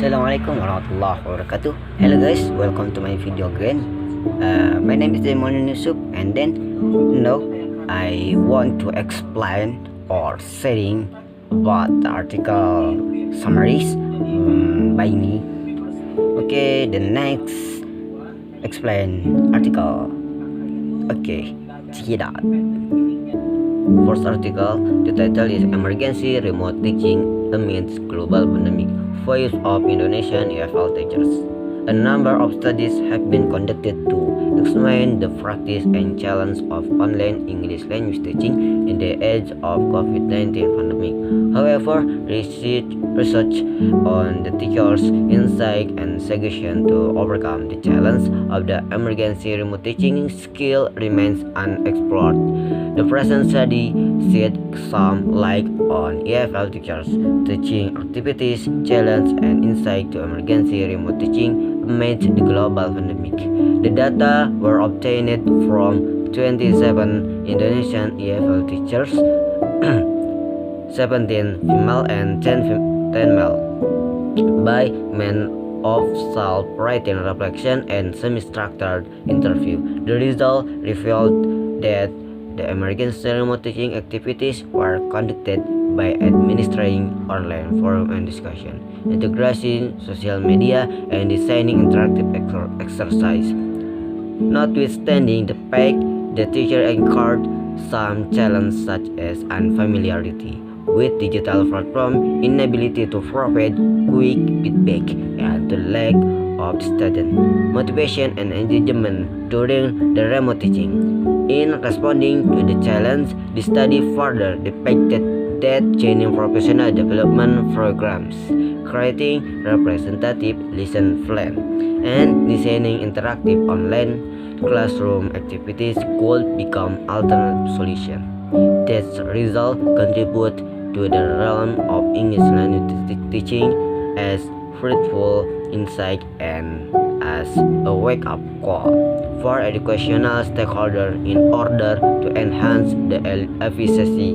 Assalamualaikum warahmatullahi wabarakatuh. Hello guys, welcome to my video again. My name is Dede Maulana Yusuf, and then I want to explain or saying about the article summaries by me. Okay, the next explain article. Okay, check it out. First article, the title is Emergency Remote Teaching Amidst Global Pandemic. Voice of Indonesian EFL Teachers. A number of studies have been conducted to examine the practice and challenge of online English language teaching in the age of COVID-19 pandemic. However, research on the teachers' insight and suggestion to overcome the challenge of the emergency remote teaching skill remains unexplored. The present study shed some light on EFL teachers' teaching activities, challenge, and insight to emergency remote teaching amid the global pandemic. The data were obtained from 27 Indonesian EFL teachers, 17 female and 10 male, by men of self-writing reflection and semi-structured interview. The result revealed that the emergency remote teaching activities were conducted by administering online forum and discussion, integrating social media, and designing interactive exercise. Notwithstanding the fact the teacher encountered some challenges such as unfamiliarity with digital platform, inability to provide quick feedback, and the lack of student motivation and engagement during the remote teaching. In responding to the challenge, the study further depicted that changing professional development programs, creating representative lesson plan, and designing interactive online classroom activities could become alternate solution. That result contribute to the realm of English language teaching as fruitful insight and as a wake-up call for educational stakeholders in order to enhance the efficiency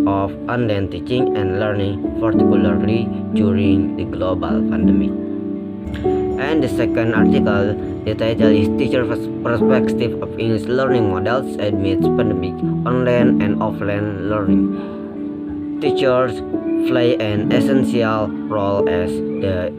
of online teaching and learning, particularly during the global pandemic. And the second article, the title is Teacher Perspective of English Learning Models Amidst Pandemic, Online and Offline Learning. Teachers play an essential role as the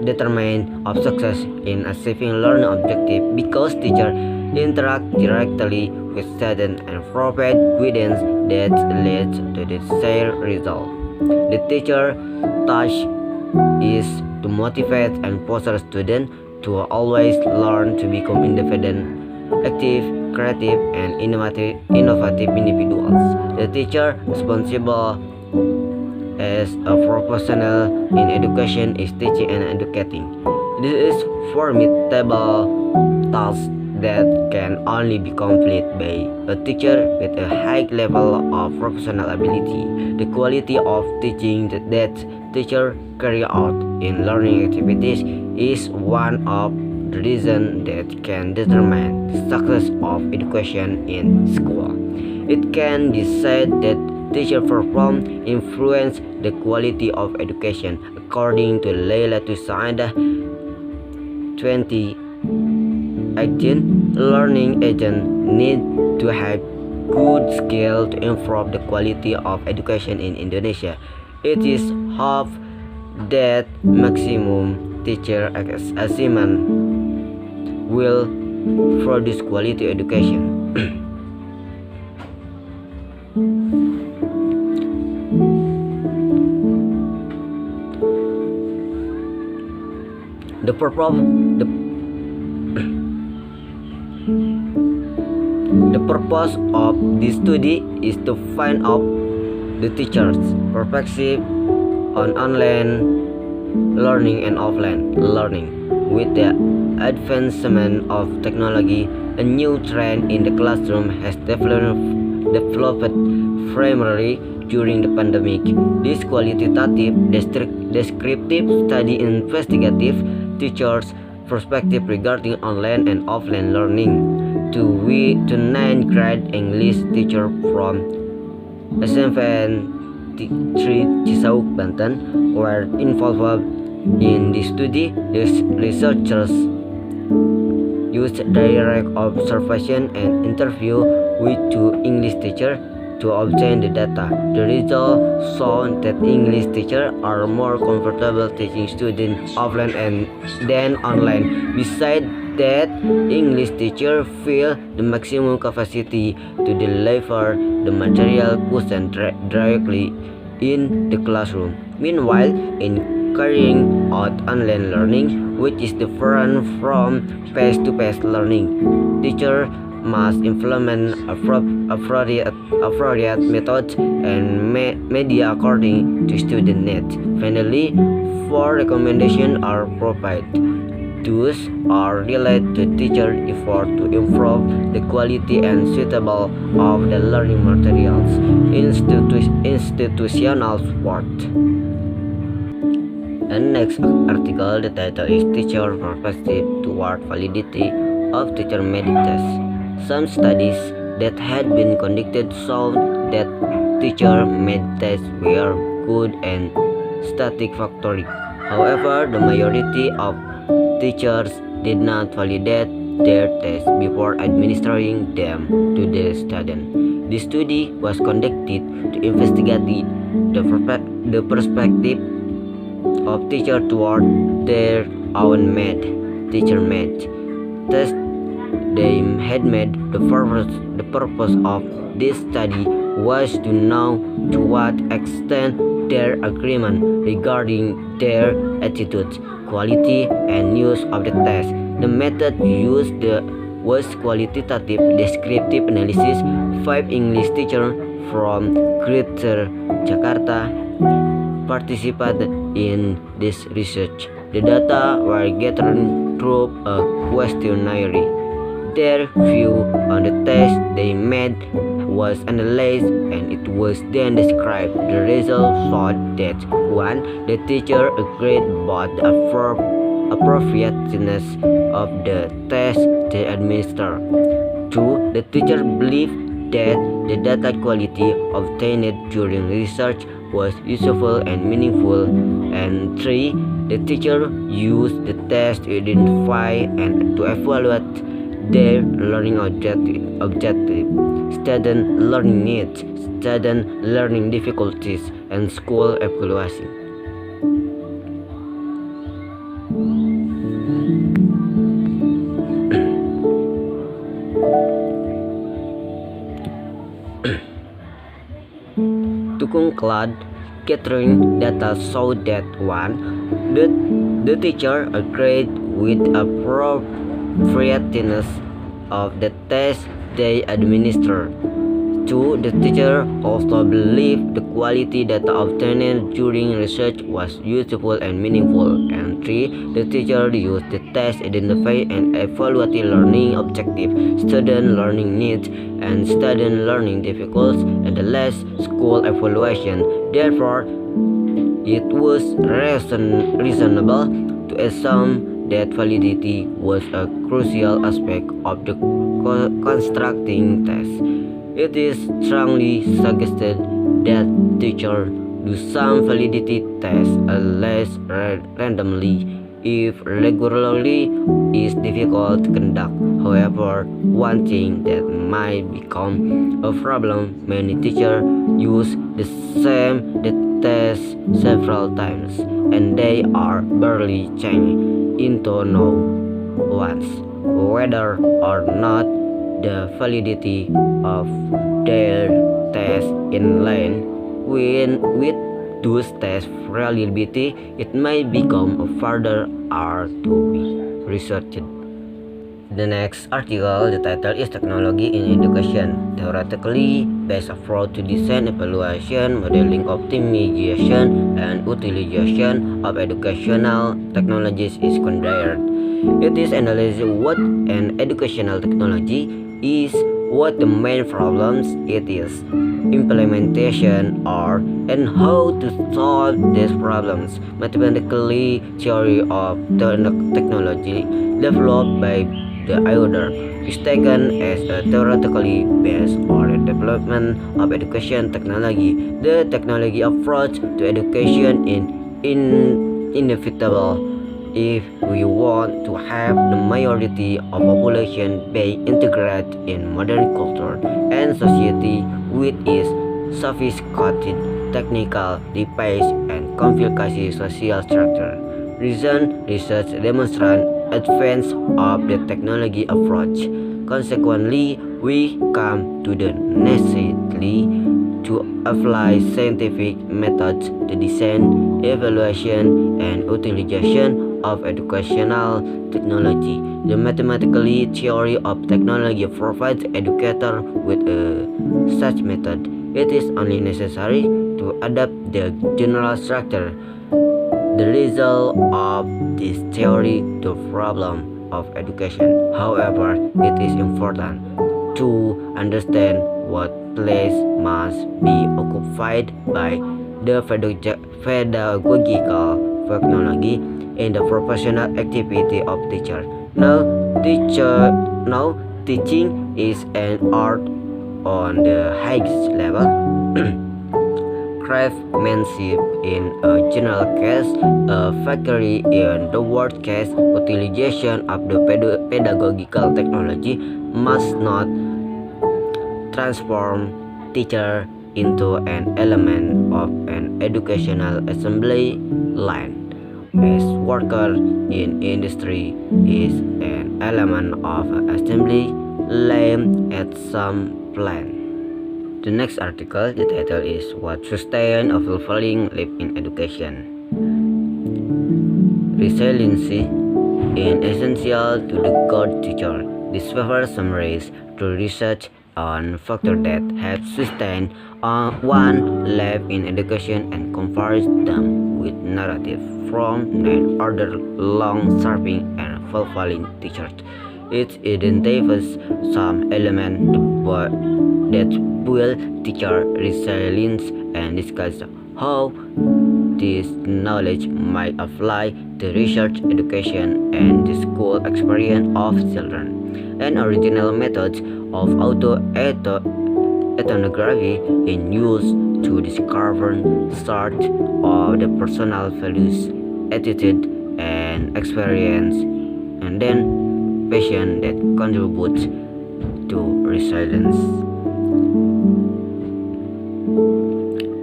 determinant of success in achieving learning objectives because teachers interact directly with students and provide guidance that leads to the desired result. The teacher task is to motivate and foster students to always learn to become independent, active, creative, and innovative individuals. The teacher responsible as a professional in education is teaching and educating. This is formidable task that can only be completed by a teacher with a high level of professional ability. The quality of teaching that teachers carry out in learning activities is one of the reasons that can determine the success of education in school. It can be said that teacher perform influence the quality of education. According to Leila Tusaida 2018, learning agents need to have good skill to improve the quality of education in Indonesia. It is hoped that maximum teacher assignment will produce quality education. The purpose of this study is to find out the teacher's perspective on online learning and offline learning. With the advancement of technology, a new trend in the classroom has developed primarily during the pandemic. This qualitative, descriptive study investigative teachers' perspective regarding online and offline learning to 9th grade English teacher from SMPN 3 Cisauk, Banten were involved In this study, researchers used direct observation and interview with two English teachers to obtain the data. The result showed that English teachers are more comfortable teaching students offline than online. Besides that, English teachers feel the maximum capacity to deliver the material questions directly in the classroom. Meanwhile, in carrying out online learning, which is different from face-to-face learning, teachers must implement appropriate methods and media according to student needs. Finally, four recommendations are provided. Those are related to teacher effort to improve the quality and suitable of the learning materials. Institutional support. And next article, the title is Teacher Perspective Toward Validity of Teacher-Made Tests. Some studies that had been conducted showed that teacher-made tests were good and satisfactory. However, the majority of teachers did not validate their tests before administering them to the student. The study was conducted to investigate the perspective of teachers toward their own teacher-made tests they had made. The purpose of this study was to know to what extent their agreement regarding their attitudes, quality, and use of the test. The method used was qualitative descriptive analysis. 5 English teachers from Greater Jakarta participated in this research. The data were gathered through a questionnaire. Their view on the test they made was analyzed and it was then described. The result showed that 1. The teacher agreed about the appropriateness of the test they administered. 2. The teacher believed that the data quality obtained during research was useful and meaningful. And 3. The teacher used the test to identify and to evaluate their learning objective, student learning needs, student learning difficulties, and school evaluation. To conclude, gathering data showed that 1. The teacher agreed with appropriateness of the test they administered. 2. The teacher also believed the quality data obtained during research was useful and meaningful. And 3. The teacher used the test to identify and evaluate learning objectives, student learning needs, and student learning difficulties, and the last school evaluation. Therefore, it was reasonable to assume that validity was a crucial aspect of the constructing test. It is strongly suggested that teachers do some validity tests less randomly if regularly is difficult to conduct. However, one thing that might become a problem, many teachers use the same test several times and they are barely changed into new ones, whether or not the validity of their test in line with those test reliability. It may become a further art to be researched. The next article, the title is Technology in Education, Theoretically Based Approach to Design, Evaluation, Modeling, Optimization, and Utilization of Educational Technologies is considered. It is analyzing what an educational technology is, what the main problems it is, implementation are, and how to solve these problems. Mathematically, theory of technology developed by the author is taken as a theoretically based on the development of education technology. The technology approach to education in inevitable if we want to have the majority of population be integrated in modern culture and society with its sophisticated technical device and complicated social structure. Recent research demonstrates advance of the technology approach. Consequently, we come to the necessity to apply scientific methods to design, evaluation, and utilization of educational technology. The mathematical theory of technology provides educators with such method. It is only necessary to adapt the general structure, the result of this theory, to problem of education. However, it is important to understand what place must be occupied by the pedagogical technology in the professional activity of teacher. Now teaching is an art on the highest level. Craftsmanship in a general case, a factory in the worst case, utilization of the pedagogical technology must not transform teacher into an element of an educational assembly line. As worker in industry is an element of assembly line at some plant. The next article, the title is What Sustain a Fulfilling Life in Education. Resiliency is essential to the good teacher. This paper summarizes the research on factors that have sustained one life in education and compares them with narrative from 9 other long-serving and fulfilling teachers. It identifies some elements that build teacher resilience and discusses how this knowledge might apply to research education and the school experience of children. An original method of ethnography in use to discover sort of the personal values, attitude, and experience, and then passion that contributes to resilience.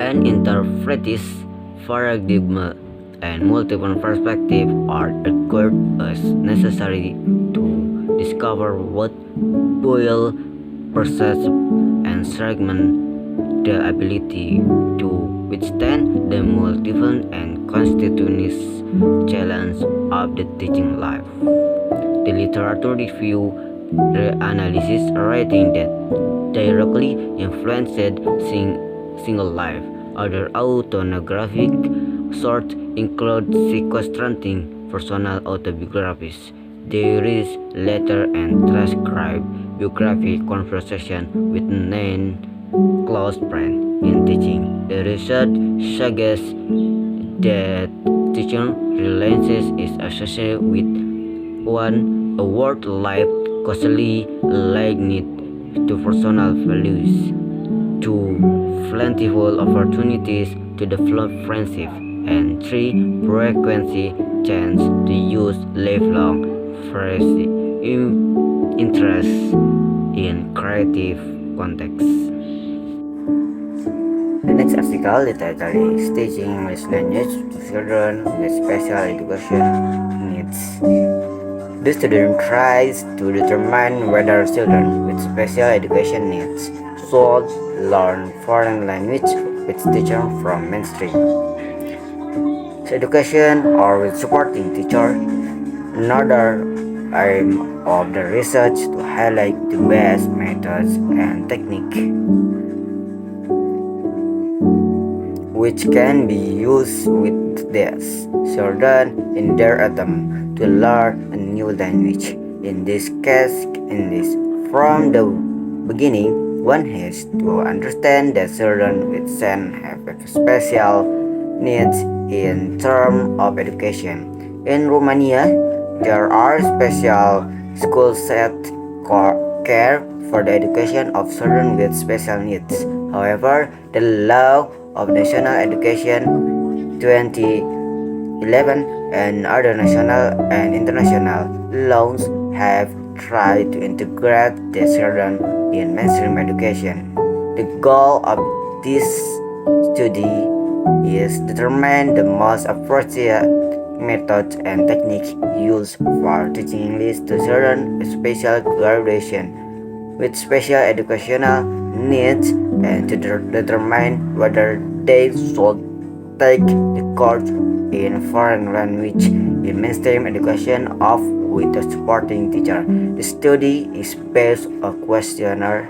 An interpretive paradigm and multiple perspectives are acquired as necessary to discover what boil, process, and segment the ability to withstand the multiple and continuous challenge of the teaching life. The literature review the analysis writing that directly influenced single life. Other autobiographic sorts include sequestrating personal autobiographies, diaries, letter, and transcribed biographic conversation with close friends. In teaching, the research suggests that teaching reliance is associated with a work life closely linked to personal values, to plentiful opportunities to develop friendship, and 3. Frequency chance to use lifelong friendship interest in creative contexts. The next article, the title is Teaching English Language to Children with Special Education Needs. The student tries to determine whether children with special education needs should learn foreign language with teacher from mainstream education or with supporting teacher. Another aim of the research to highlight the best methods and technique which can be used with these children in their attempt to learn a new language. In this case, from the beginning, one has to understand that children with SEN have special needs in terms of education. In Romania, there are special schools that care for the education of children with special needs. However, the law of national education 20 11 and other national and international laws have tried to integrate the children in mainstream education. The goal of this study is determine the most appropriate methods and techniques used for teaching English to children with special graduation with special educational needs and to determine whether they should take the course in foreign language in mainstream education of with a supporting teacher. The study is based on questionnaire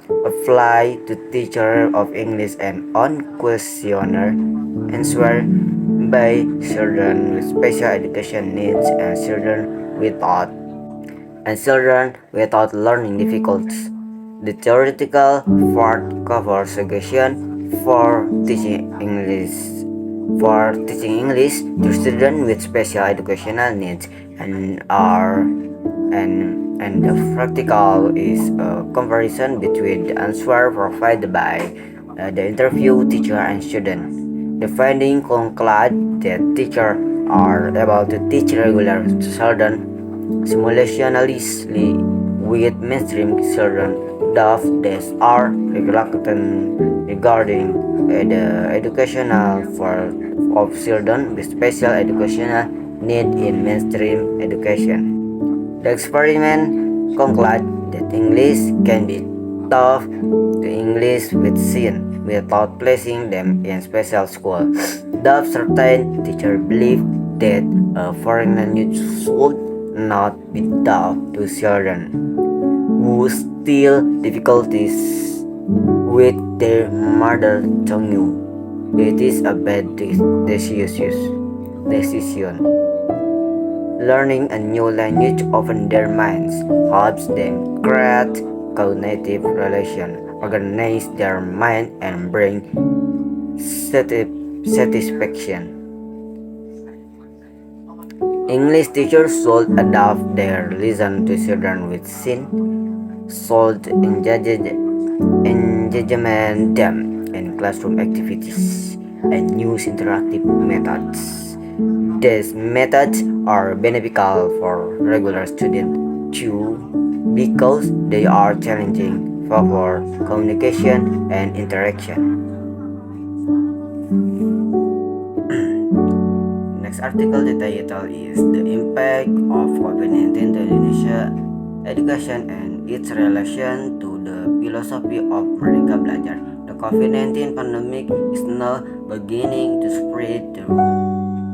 apply to teacher of English and on questionnaire answered by children with special education needs and children without learning difficulties. The theoretical part covers suggestion for teaching English to students with special educational needs and are and the practical is a comparison between the answer provided by the interview teacher and student. The finding conclude that teachers are able to teach regular children simultaneously with mainstream children, thus they are reluctant regarding the educational for of children with special educational need in mainstream education. The experiment concluded that English can be taught to English with sin without placing them in special school. Thus, certain teachers believe that a foreign language should not be taught to children who still difficulties with their mother tongue. It is a bad decision. Learning a new language opens their minds, helps them create cognitive relation, organize their mind, and bring satisfaction. English teachers should adapt their lesson to children with sin, should engagement them in classroom activities, and use interactive methods. These methods are beneficial for regular students too because they are challenging for communication and interaction. Next article, the title is The Impact of COVID-19 to Indonesia Education and its relation to the philosophy of Merdeka Belajar. The COVID-19 pandemic is now beginning to spread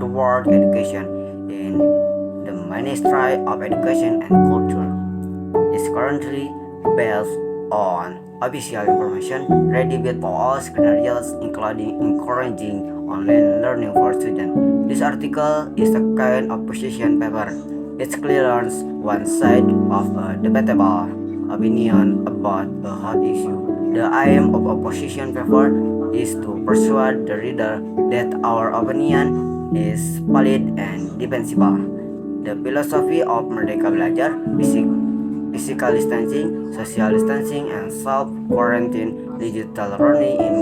toward education in the Ministry of Education and Culture. Is currently based on official information ready with all scenarios including encouraging online learning for students. This article is a kind of position paper. It clears one side of a debatable opinion about a hot issue. The aim of a position paper is to persuade the reader that our opinion is valid and defensible. The philosophy of Merdeka Belajar, physical distancing, social distancing, and self-quarantine digital learning in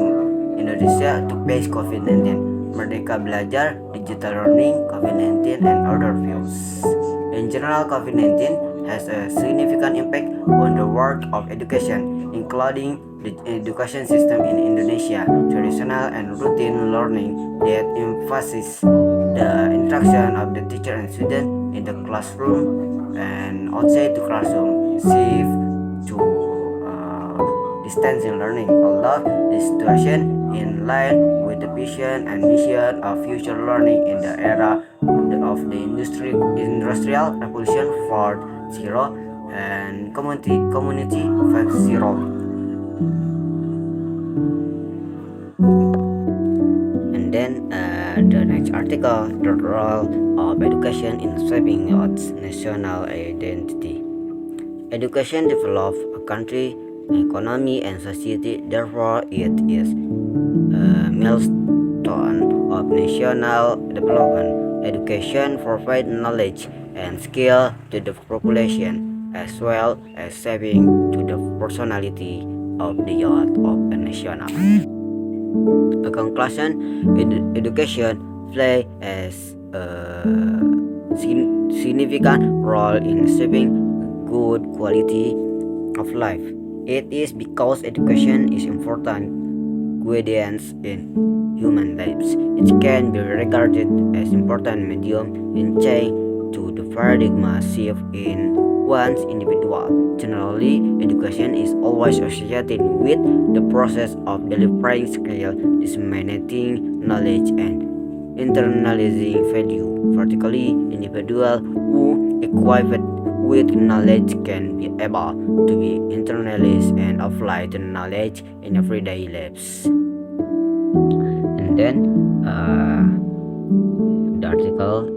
Indonesia to face COVID-19. Merdeka Belajar, digital learning, COVID-19, and other views. In general, COVID-19 has a significant impact on the world of education, including the education system in Indonesia, traditional and routine learning that emphasizes the interaction of the teacher and student in the classroom and outside the classroom, shift to distancing learning, although the situation in line with the vision and mission of future learning in the era of the industrial revolution 4.0 and community 5.0. And then the next article, the role of education in shaping its national identity. Education develops a country, economy, and society. Therefore, it is a milestone of national development. Education provides knowledge and skill to the population, as well as shaping to the personality of the youth of a nation. A conclusion: education plays a significant role in shaping good quality of life. It is because education is important guidance in human lives. It can be regarded as important medium in change to the paradigm shift in one's individual. Generally, education is always associated with the process of delivering skill, disseminating knowledge, and internalizing value. Particularly, individuals who equipped with knowledge can be able to be internalized and apply the knowledge in everyday lives. And then the article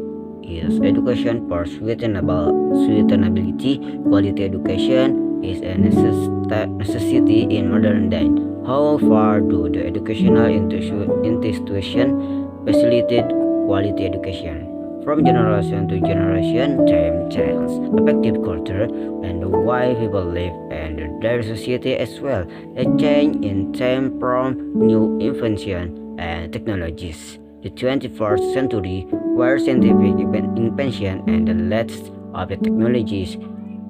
is education for sustainability. Quality education is a necessity in modern day. How far do the educational institution facilitate quality education? From generation to generation, time changes, effective culture, and the way people live and their society as well. A change in time from new invention and technologies. The 21st century, where scientific invention and the latest of the technologies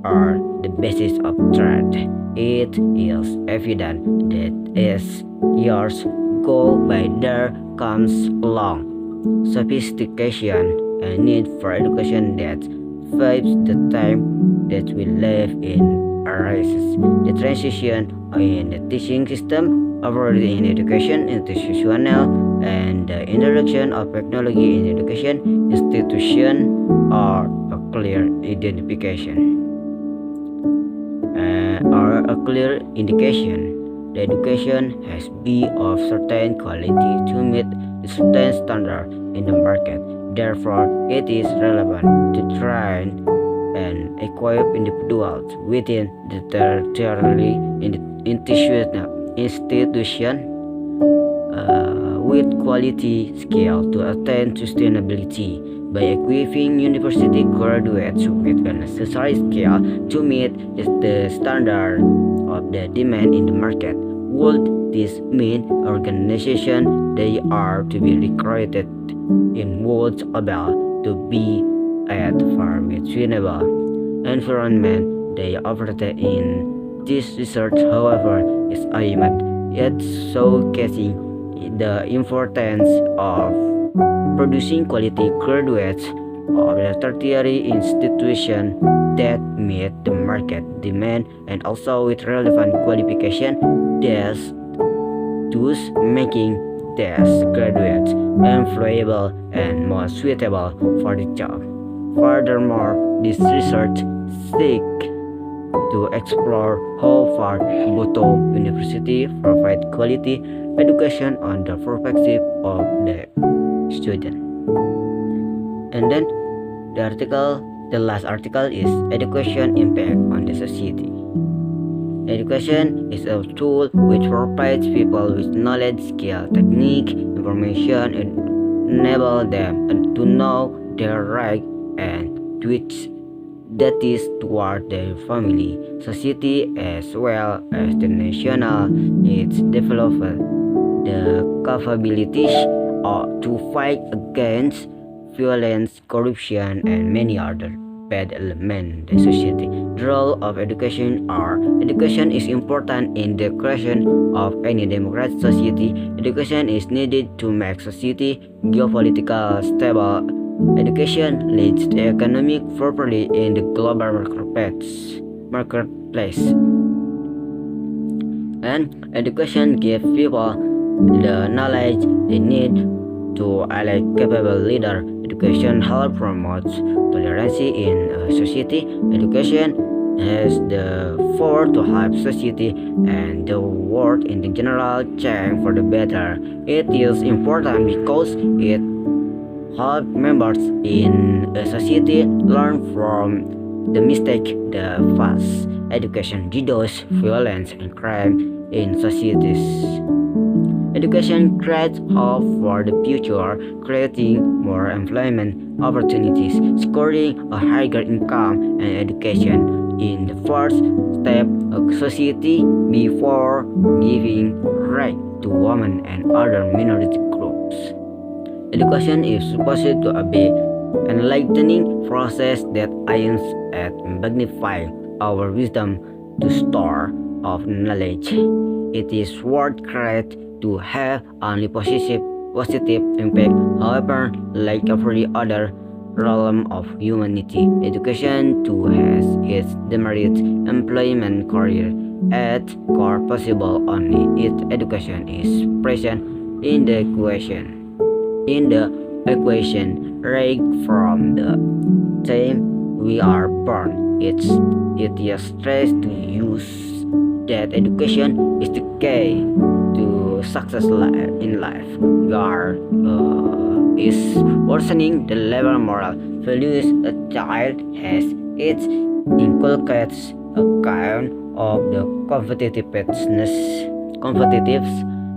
are the basis of trade, it is evident that as years go by, there comes along sophistication and need for education that fits the time that we live in arises. The transition in the teaching system, already in education institutional, and the introduction of technology in education institution are a clear identification or a clear indication. The education has be of certain quality to meet a certain standard in the market. Therefore, it is relevant to train and equip individuals within the tertiary institution with quality skill to attain sustainability. By equipping university graduates with the necessary skill to meet the standard of the demand in the market, would this mean organization they are to be recruited in would able to be at far reasonable environment they operate in? This research, however, is aimed at showcasing the importance of producing quality graduates of the tertiary institution that meet the market demand and also with relevant qualification, thus making these graduates employable and more suitable for the job. Furthermore, this research seeks to explore how far Boto University provide quality education on the perspective of the student. And then the last article is education impact on the society. Education is a tool which provides people with knowledge, skill, technique, information, and enable them to know their right and which that is toward their family, society, as well as the national needs develop the capabilities to fight against violence, corruption, and many other bad elements in the society. The role of education is important in the creation of any democratic society. Education is needed to make society geopolitical stable. Education leads to economic property in the global marketplace. And education gives people the knowledge they need to elect capable leader. Education helps promote tolerance in a society. Education has the power to help society and the world in the general change for the better. It is important because it helps members in a society learn from the mistake the past. Education reduces violence and crime in societies. Education creates hope for the future, creating more employment opportunities, scoring a higher income, and education in the first step of society before giving right to women and other minority groups. Education is supposed to be an enlightening process that aims at magnifying our wisdom to store of knowledge. It is worth credit to have only positive impact. However, like every other realm of humanity, education too has its demerits. Employment career at core possible only if education is present in the equation right from the time we are born. It is stressed to use that education is the key to success in life. God is worsening the level moral values a child has. It inculcates a kind of the competitiveness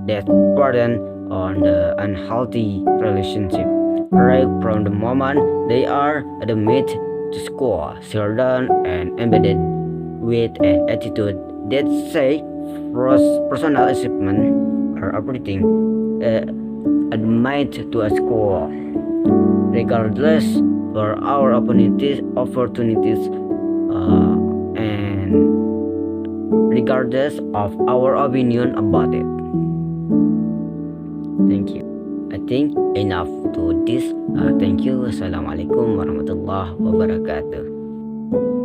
that burden on the unhealthy relationship. Right from the moment they are admitted to school, children and embedded with an attitude that say personal achievement or everything admit to a school, regardless for our opportunities and regardless of our opinion about it. Thank you. I think enough to this. Thank you. Assalamualaikum warahmatullahi wabarakatuh.